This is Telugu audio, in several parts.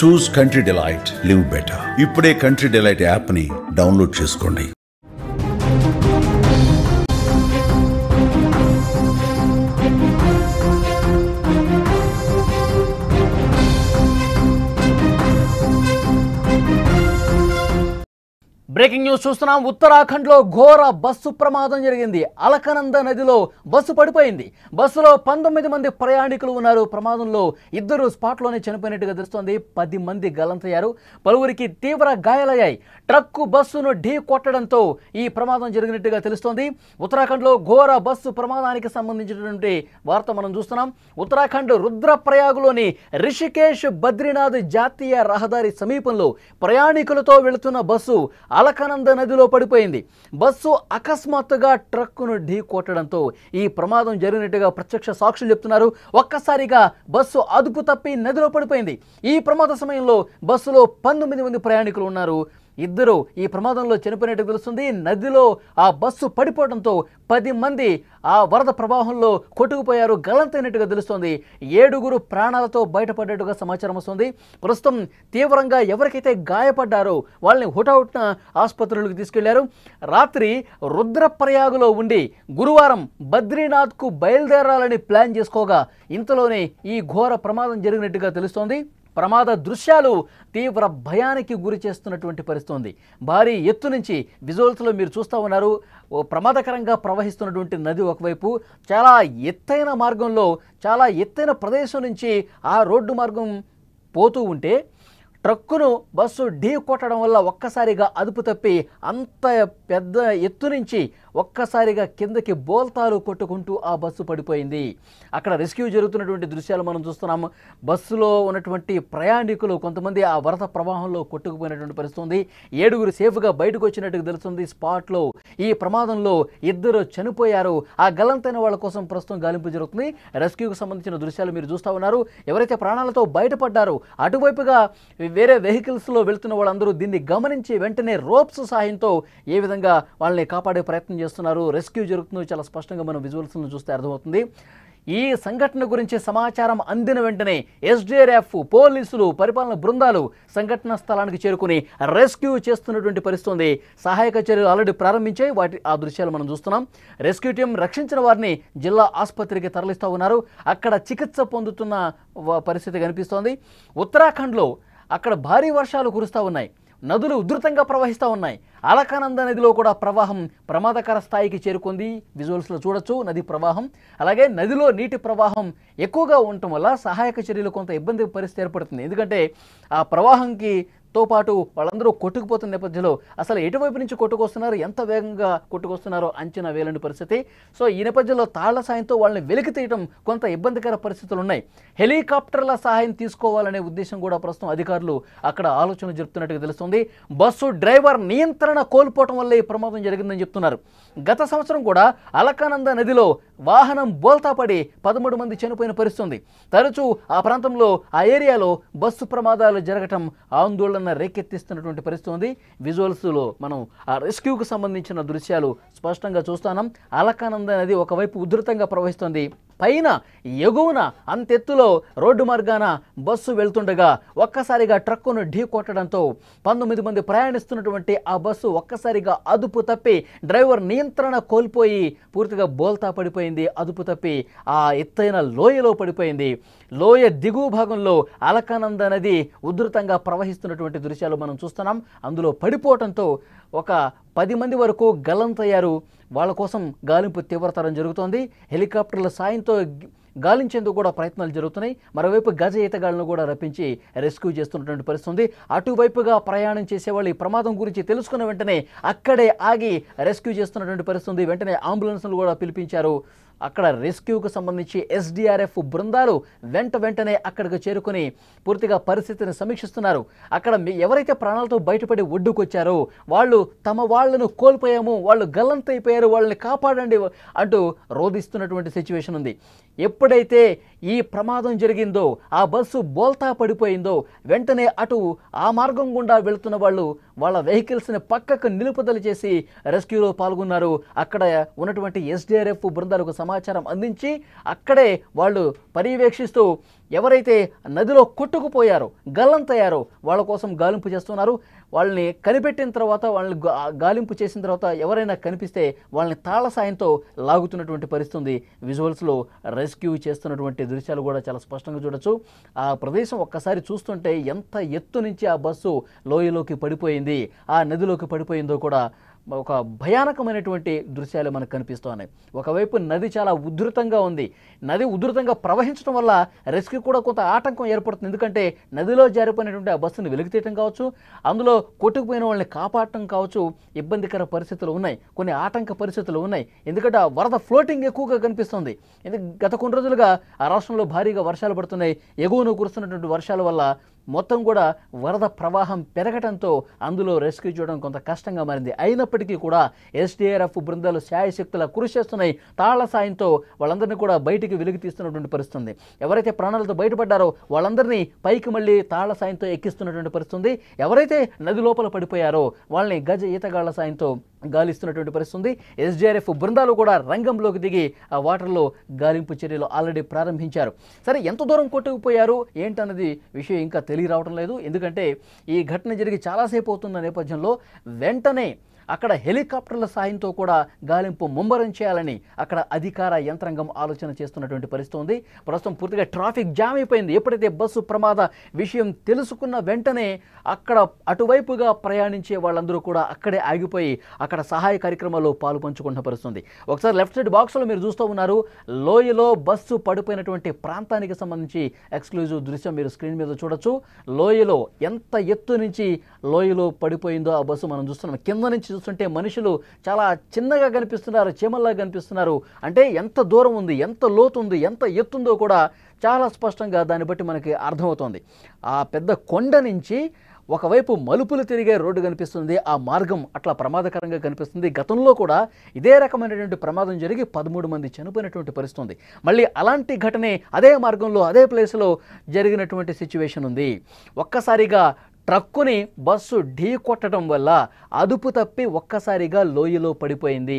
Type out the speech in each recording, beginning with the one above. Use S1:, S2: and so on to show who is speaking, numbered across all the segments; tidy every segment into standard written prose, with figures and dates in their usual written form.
S1: చూస్ కంట్రీ డిలైట్, లివ్ బెటర్. ఇప్పుడే కంట్రీ డిలైట్ యాప్ ని డౌన్లోడ్ చేసుకోండి.
S2: బ్రేకింగ్ న్యూస్ చూస్తున్నాం. ఉత్తరాఖండ్లో ఘోర బస్సు ప్రమాదం జరిగింది. అలకనంద నదిలో బస్సు పడిపోయింది. బస్సులో 19 మంది ప్రయాణికులు ఉన్నారు. ప్రమాదంలో 2 స్పాట్లోనే చనిపోయినట్టుగా తెలుస్తోంది. 10 మంది గల్లంతయ్యారు. పలువురికి తీవ్ర గాయాలయ్యాయి. ట్రక్కు బస్సును ఢీ కొట్టడంతో ఈ ప్రమాదం జరిగినట్టుగా తెలుస్తోంది. ఉత్తరాఖండ్లో ఘోర బస్సు ప్రమాదానికి సంబంధించినటువంటి వార్త మనం చూస్తున్నాం. ఉత్తరాఖండ్ రుద్రప్రయాగ్లోని రిషికేశ్ బద్రీనాథ్ జాతీయ రహదారి సమీపంలో ప్రయాణికులతో వెళుతున్న బస్సు అలకనంద నదిలో పడిపోయింది. బస్సు అకస్మాత్తుగా ట్రక్కును ఢీ కొట్టడంతో ఈ ప్రమాదం జరిగినట్టుగా ప్రత్యక్ష సాక్షులు చెప్తున్నారు. ఒక్కసారిగా బస్సు అదుపు తప్పి నదిలో పడిపోయింది. ఈ ప్రమాద సమయంలో బస్సులో 19 మంది ప్రయాణికులు ఉన్నారు. 2 ఈ ప్రమాదంలో చనిపోయినట్టు తెలుస్తుంది. నదిలో ఆ బస్సు పడిపోవడంతో 10 మంది ఆ వరద ప్రవాహంలో కొట్టుకుపోయారు, గల్లంతైనట్టుగా తెలుస్తోంది. 7 ప్రాణాలతో బయటపడ్డట్టుగా సమాచారం వస్తుంది. ప్రస్తుతం తీవ్రంగా ఎవరికైతే గాయపడ్డారో వాళ్ళని హుటాహుటిన ఆసుపత్రులకు తీసుకెళ్లారు. రాత్రి రుద్రప్రయాగులో ఉండి గురువారం బద్రీనాథ్కు బయలుదేరాలని ప్లాన్ చేసుకోగా ఇంతలోనే ఈ ఘోర ప్రమాదం జరిగినట్టుగా తెలుస్తోంది. ప్రమాద దృశ్యాలు తీవ్ర భయానికి గురి చేస్తున్నటువంటి పరిస్థితి ఉంది. భారీ ఎత్తు నుంచి విజువల్స్లో మీరు చూస్తూ ఉన్నారు. ప్రమాదకరంగా ప్రవహిస్తున్నటువంటి నది ఒకవైపు, చాలా ఎత్తైన మార్గంలో, చాలా ఎత్తైన ప్రదేశం నుంచి ఆ రోడ్డు మార్గం పోతూ ఉంటే ట్రక్కును బస్సు ఢీ కొట్టడం వల్ల ఒక్కసారిగా అదుపు తప్పి అంత పెద్ద ఎత్తు నుంచి ఒక్కసారిగా కిందకి బోల్తాలు కొట్టుకుంటూ ఆ బస్సు పడిపోయింది. అక్కడ రెస్క్యూ జరుగుతున్నటువంటి దృశ్యాలు మనం చూస్తున్నాము. బస్సులో ఉన్నటువంటి ప్రయాణికులు కొంతమంది ఆ వరద ప్రవాహంలో కొట్టుకుపోయినటువంటి పరిస్థితి ఉంది. 7 సేఫ్గా బయటకు వచ్చినట్టుగా తెలుస్తుంది. స్పాట్లో ఈ ప్రమాదంలో 2 చనిపోయారు. ఆ గల్లంతైన వాళ్ళ కోసం ప్రస్తుతం గాలింపు జరుగుతుంది. రెస్క్యూకు సంబంధించిన దృశ్యాలు మీరు చూస్తూ ఉన్నారు. ఎవరైతే ప్రాణాలతో బయటపడ్డారో అటువైపుగా వేరే వెహికల్స్లో వెళ్తున్న వాళ్ళందరూ దీన్ని గమనించి వెంటనే రోప్స్ సహాయంతో ఏ విధంగా వాళ్ళని కాపాడే ప్రయత్నం చేస్తున్నారు, రెస్క్యూ జరుగుతుందో చాలా స్పష్టంగా మనం విజువల్స్ను చూస్తే అర్థమవుతుంది. ఈ సంఘటన గురించి సమాచారం అందిన వెంటనే ఎస్డీఆర్ఎఫ్, పోలీసులు, పరిపాలన బృందాలు సంఘటన స్థలానికి చేరుకుని రెస్క్యూ చేస్తున్నటువంటి పరిస్థితి ఉంది. సహాయక చర్యలు ఆల్రెడీ ప్రారంభించాయి. ఆ దృశ్యాలు మనం చూస్తున్నాం. రెస్క్యూ టీం రక్షించిన వారిని జిల్లా ఆసుపత్రికి తరలిస్తూ ఉన్నారు. అక్కడ చికిత్స పొందుతున్న పరిస్థితి కనిపిస్తోంది. ఉత్తరాఖండ్లో అక్కడ భారీ వర్షాలు కురుస్తూ ఉన్నాయి. నదులు ఉధృతంగా ప్రవహిస్తూ ఉన్నాయి. అలకనంద నదిలో కూడా ప్రవాహం ప్రమాదకర స్థాయికి చేరుకుంది. విజువల్స్లో చూడొచ్చు నది ప్రవాహం. అలాగే నదిలో నీటి ప్రవాహం ఎక్కువగా ఉండటం వల్ల సహాయక చర్యలు కొంత ఇబ్బంది పరిస్థితి ఏర్పడుతుంది. ఎందుకంటే ఆ ప్రవాహంకి తో పాటు వాళ్ళందరూ కొట్టుకుపోతున్న నేపథ్యంలో అసలు ఎటువైపు నుంచి కొట్టుకొస్తున్నారు, ఎంత వేగంగా కొట్టుకొస్తున్నారో అంచనా వేయలేని పరిస్థితి. సో ఈ నేపథ్యంలో తాళ్ల సాయంతో వాళ్ళని వెలికి తీయడం కొంత ఇబ్బందికర పరిస్థితులు ఉన్నాయి. హెలికాప్టర్ల సహాయం తీసుకోవాలనే ఉద్దేశం కూడా ప్రస్తుతం అధికారులు అక్కడ ఆలోచన జరుపుతున్నట్టుగా తెలుస్తుంది. బస్సు డ్రైవర్ నియంత్రణ కోల్పోవడం వల్ల ఈ ప్రమాదం జరిగిందని చెప్తున్నారు. గత సంవత్సరం కూడా అలకనంద నదిలో వాహనం బోల్తా పడి 13 మంది చనిపోయిన పరిస్థితి ఉంది. తరచూ ఆ ప్రాంతంలో, ఆ ఏరియాలో బస్సు ప్రమాదాలు జరగటం ఆందోళన రేకెత్తిస్తున్నటువంటి పరిస్థితి ఉంది. విజువల్స్లో మనం ఆ రెస్క్యూకు సంబంధించిన దృశ్యాలు స్పష్టంగా చూస్తున్నాం. అలకనంద నది ఒకవైపు ఉధృతంగా ప్రవహిస్తుంది. పైన ఎగువన అంతెత్తులో రోడ్డు మార్గాన బస్సు వెళ్తుండగా ఒక్కసారిగా ట్రక్కును ఢీ కొట్టడంతో 19 మంది ప్రయాణిస్తున్నటువంటి ఆ బస్సు ఒక్కసారిగా అదుపు తప్పి డ్రైవర్ నియంత్రణ కోల్పోయి పూర్తిగా బోల్తా పడిపోయింది. అదుపు తప్పి ఆ ఎత్తైన లోయలో పడిపోయింది. లోయ దిగువ భాగంలో అలకనంద నది ఉధృతంగా ప్రవహిస్తున్నటువంటి దృశ్యాలు మనం చూస్తున్నాం. అందులో పడిపోవడంతో ఒక 10 మంది వరకు గల్లంతయ్యారు. వాళ్ళ కోసం గాలింపు తీవ్రతరం జరుగుతోంది. హెలికాప్టర్ల సాయంతో గాలించేందుకు కూడా ప్రయత్నాలు జరుగుతున్నాయి. మరోవైపు గజ ఈతగాళ్లను కూడా రప్పించి రెస్క్యూ చేస్తున్నటువంటి పరిస్థితి ఉంది. అటువైపుగా ప్రయాణం చేసేవాళ్ళు ఈ ప్రమాదం గురించి తెలుసుకున్న వెంటనే అక్కడే ఆగి రెస్క్యూ చేస్తున్నటువంటి పరిస్థితి ఉంది. వెంటనే అంబులెన్స్లు కూడా పిలిపించారు. అక్కడ రెస్క్యూకు సంబంధించి ఎస్డీఆర్ఎఫ్ బృందాలు వెంటనే అక్కడికి చేరుకుని పూర్తిగా పరిస్థితిని సమీక్షిస్తున్నారు. అక్కడ ఎవరైతే ప్రాణాలతో బయటపడి ఒడ్డుకొచ్చారో వాళ్ళు తమ వాళ్లను కోల్పోయాము, వాళ్ళు గల్లంతైపోయారు, వాళ్ళని కాపాడండి అంటూ రోధిస్తున్నటువంటి సిచ్యువేషన్ ఉంది. ఎప్పుడైతే ఈ ప్రమాదం జరిగిందో, ఆ బస్సు బోల్తా పడిపోయిందో వెంటనే అటు ఆ మార్గం గుండా వెళుతున్న వాళ్ళు వాళ్ళ వెహికల్స్ని పక్కకు నిలుపుదల చేసి రెస్క్యూలో పాల్గొన్నారు. అక్కడ ఉన్నటువంటి ఎస్డీఆర్ఎఫ్ బృందాలకు సమాచారం అందించి అక్కడే వాళ్ళు పర్యవేక్షిస్తూ ఎవరైతే నదిలో కొట్టుకుపోయారో గల్లంతయ్యారో వాళ్ళ కోసం గాలింపు చేస్తున్నారు. వాళ్ళని కనిపెట్టిన తర్వాత వాళ్ళని గాలింపు చేసిన తర్వాత ఎవరైనా కనిపిస్తే వాళ్ళని తాళ సాయంతో లాగుతున్నటువంటి పరిస్థితి విజువల్స్లో రెస్క్యూ చేస్తున్నటువంటి దృశ్యాలు కూడా చాలా స్పష్టంగా చూడొచ్చు. ఆ ప్రదేశం ఒక్కసారి చూస్తుంటే ఎంత ఎత్తు నుంచి ఆ బస్సు లోయలోకి పడిపోయింది, ఆ నదిలోకి పడిపోయిందో కూడా ఒక భయానకమైనటువంటి దృశ్యాలు మనకు కనిపిస్తున్నాయి. ఒకవైపు నది చాలా ఉధృతంగా ఉంది. నది ఉధృతంగా ప్రవహించడం వల్ల రెస్క్యూ కూడా కొంత ఆటంకం ఏర్పడుతుంది. ఎందుకంటే నదిలో జారిపోయినటువంటి ఆ బస్సును వెలికితీయటం కావచ్చు, అందులో కొట్టుకుపోయిన వాళ్ళని కాపాడటం కావచ్చు, ఇబ్బందికర పరిస్థితులు ఉన్నాయి, కొన్ని ఆటంక పరిస్థితులు ఉన్నాయి. ఎందుకంటే ఆ వరద ఫ్లోటింగ్ ఎక్కువగా కనిపిస్తుంది. గత కొన్ని రోజులుగా ఆ రాష్ట్రంలో భారీగా వర్షాలు పడుతున్నాయి. ఎగువను కురుస్తున్నటువంటి వర్షాల వల్ల మొత్తం కూడా వరద ప్రవాహం పెరగడంతో అందులో రెస్క్యూ చేయడం కొంత కష్టంగా మారింది. అయినప్పటికీ కూడా ఎస్డీఆర్ఎఫ్ బృందాలు శాయశక్తులా కృషి చేస్తున్నాయి. తాళ్ల సాయంతో వాళ్ళందరినీ కూడా బయటికి వెలికి తీస్తున్నటువంటి పరిస్థితి. ఎవరైతే ప్రాణాలతో బయటపడ్డారో వాళ్ళందరినీ పైకి మళ్ళీ తాళ్ల సాయంతో ఎక్కిస్తున్నటువంటి పరిస్థితి. ఎవరైతే నది లోపల పడిపోయారో వాళ్ళని గజ ఈతగాళ్ల సాయంతో గాలిస్తున్నటువంటి పరిస్థితి. ఎస్డీఆర్ఎఫ్ బృందాలు కూడా రంగంలోకి దిగి ఆ వాటర్లో గాలింపు చర్యలు ఆల్రెడీ ప్రారంభించారు. సరే, ఎంత దూరం కొట్టుకుపోయారు ఏంటన్నది విషయం ఇంకా తెలియరావడం లేదు. ఎందుకంటే ఈ ఘటన జరిగి చాలాసేపు అవుతున్న నేపథ్యంలో వెంటనే అక్కడ హెలికాప్టర్ల సాయంతో కూడా గాలింపు ముమ్మరం చేయాలని అక్కడ అధికార యంత్రాంగం ఆలోచన చేస్తున్నటువంటి పరిస్థితి ఉంది. ప్రస్తుతం పూర్తిగా ట్రాఫిక్ జామ్ అయిపోయింది. ఎప్పుడైతే బస్సు ప్రమాద విషయం తెలుసుకున్న వెంటనే అక్కడ అటువైపుగా ప్రయాణించే వాళ్ళందరూ కూడా అక్కడే ఆగిపోయి అక్కడ సహాయ కార్యక్రమాల్లో పాలు పంచుకుంటున్న పరిస్థితి. ఒకసారి లెఫ్ట్ సైడ్ బాక్స్లో మీరు చూస్తూ ఉన్నారు, లోయలో బస్సు పడిపోయినటువంటి ప్రాంతానికి సంబంధించి ఎక్స్క్లూజివ్ దృశ్యం మీరు స్క్రీన్ మీద చూడొచ్చు. లోయలో ఎంత ఎత్తు నుంచి లోయలో పడిపోయిందో ఆ బస్సు మనం చూస్తున్నాం. కింద నుంచి చూస్తుంటే మనుషులు చాలా చిన్నగా కనిపిస్తున్నారు, చీమల్లా కనిపిస్తున్నారు. అంటే ఎంత దూరం ఉంది, ఎంత లోతు ఉంది, ఎంత ఎత్తుందో కూడా చాలా స్పష్టంగా దాన్ని బట్టి మనకి అర్థమవుతోంది. ఆ పెద్ద కొండ నుంచి ఒకవైపు మలుపులు తిరిగే రోడ్డు కనిపిస్తుంది. ఆ మార్గం అట్లా ప్రమాదకరంగా కనిపిస్తుంది. గతంలో కూడా ఇదే రకమైనటువంటి ప్రమాదం జరిగి 13 మంది చనిపోయినటువంటి పరిస్థితి ఉంది. మళ్ళీ అలాంటి ఘటనే అదే మార్గంలో అదే ప్లేస్లో జరిగినటువంటి సిచ్యువేషన్ ఉంది. ఒక్కసారిగా ట్రక్కుని బస్సు ఢీ కొట్టడం వల్ల అదుపు తప్పి ఒక్కసారిగా లోయలో పడిపోయింది.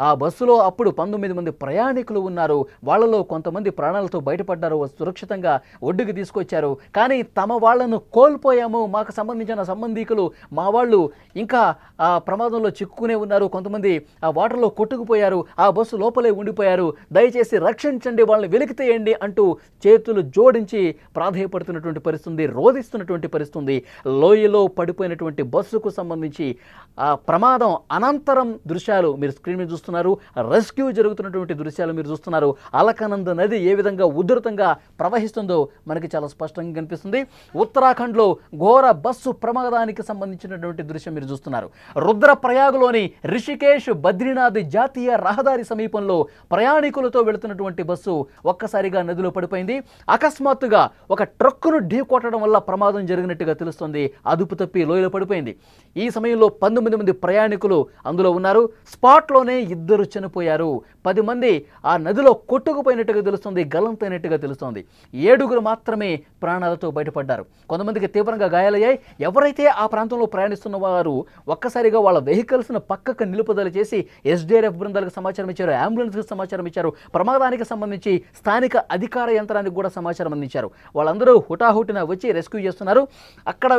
S2: ఆ బస్సులో అప్పుడు 19 మంది ప్రయాణికులు ఉన్నారు. వాళ్ళలో కొంతమంది ప్రాణాలతో బయటపడ్డారు, సురక్షితంగా ఒడ్డుకు తీసుకొచ్చారు. కానీ తమ వాళ్లను కోల్పోయాము, మాకు సంబంధించిన సంబంధికులు మా వాళ్ళు ఇంకా ఆ ప్రమాదంలో చిక్కుకునే ఉన్నారు, కొంతమంది ఆ వాటర్లో కొట్టుకుపోయారు, ఆ బస్సు లోపలే ఉండిపోయారు, దయచేసి రక్షించండి, వాళ్ళని వెలికితేయండి అంటూ చేతులు జోడించి ప్రాధేయపడుతున్నటువంటి పరిస్థితి, రోధిస్తున్నటువంటి పరిస్థితి. లోయలో పడిపోయినటువంటి బస్సుకు సంబంధించి ఆ ప్రమాదం అనంతరం దృశ్యాలు మీరు స్క్రీన్ మీద చూస్తున్నారు. రెస్క్యూ జరుగుతున్నటువంటి దృశ్యాలు మీరు చూస్తున్నారు. అలకనంద నది ఏ విధంగా ఉధృతంగా ప్రవహిస్తుందో మనకి చాలా స్పష్టంగా కనిపిస్తుంది. ఉత్తరాఖండ్లో ఘోర బస్సు ప్రమాదానికి సంబంధించినటువంటి దృశ్యం మీరు చూస్తున్నారు. రుద్రప్రయాగ్లోని రిషికేశ్ బద్రీనాథ్ జాతీయ రహదారి సమీపంలో ప్రయాణికులతో వెళుతున్నటువంటి బస్సు ఒక్కసారిగా నదిలో పడిపోయింది. అకస్మాత్తుగా ఒక ట్రక్కును ఢీ కొట్టడం వల్ల ప్రమాదం జరిగినట్టుగా తెలుస్తుంది. అదుపు తప్పి లోయలో పడిపోయింది. ఈ సమయంలో 19 మంది ప్రయాణికులు అందులో ఉన్నారు. స్పాట్లోనే 2 చనిపోయారు. 10 మంది ఆ నదిలో కొట్టుకుపోయినట్టుగా తెలుస్తుంది, గల్లంతైనట్టుగా తెలుస్తుంది. 7 మాత్రమే ప్రాణాలతో బయటపడ్డారు. కొంతమందికి తీవ్రంగా గాయాలయ్యాయి. ఎవరైతే ఆ ప్రాంతంలో ప్రయాణిస్తున్న వారు ఒక్కసారిగా వాళ్ళ వెహికల్స్ను పక్కకు నిలుపుదల చేసి ఎస్డీఆర్ఎఫ్ బృందాలకు సమాచారం ఇచ్చారు, అంబులెన్స్కి సమాచారం ఇచ్చారు, ప్రమాదానికి సంబంధించి స్థానిక అధికార యంత్రానికి కూడా సమాచారం అందించారు. వాళ్ళందరూ హుటాహుటిన వచ్చి రెస్క్యూ చేస్తున్నారు. అక్కడ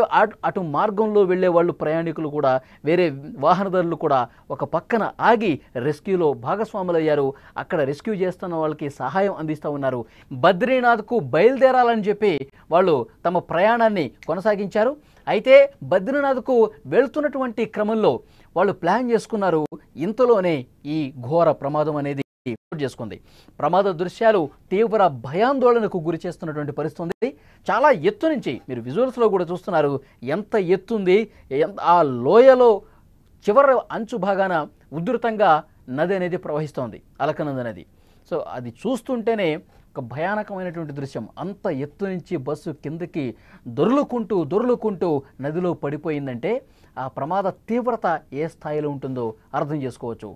S2: అటు మార్గంలో వెళ్లే వాళ్ళు ప్రయాణికులు కూడా వేరే వాహనదారులు కూడా ఒక పక్కన ఆగి రెస్క్యూలో భాగస్వాములయ్యారు. అక్కడ రెస్క్యూ చేస్తున్న వాళ్ళకి సహాయం అందిస్తూ ఉన్నారు. బద్రీనాథ్కు బయలుదేరాలని చెప్పి వాళ్ళు తమ ప్రయాణాన్ని కొనసాగించారు. అయితే బద్రీనాథ్కు వెళ్తున్నటువంటి క్రమంలో వాళ్ళు ప్లాన్ చేసుకున్నారు. ఇంతలోనే ఈ ఘోర ప్రమాదం అనేది చేసుకుంది. ప్రమాద దృశ్యాలు తీవ్ర భయాందోళనకు గురి చేస్తున్నటువంటి పరిస్థితి. చాలా ఎత్తు నుంచి మీరు విజువల్స్లో కూడా చూస్తున్నారు ఎంత ఎత్తుంది. ఆ లోయలో చివరి అంచు భాగాన ఉధృతంగా నది అనేది ప్రవహిస్తోంది, అలకనంద నది. సో అది చూస్తుంటేనే ఒక భయానకమైనటువంటి దృశ్యం. అంత ఎత్తు నుంచి బస్సు కిందకి దొర్లుకుంటూ నదిలో పడిపోయిందంటే ఆ ప్రమాద తీవ్రత ఏ స్థాయిలో ఉంటుందో అర్థం చేసుకోవచ్చు.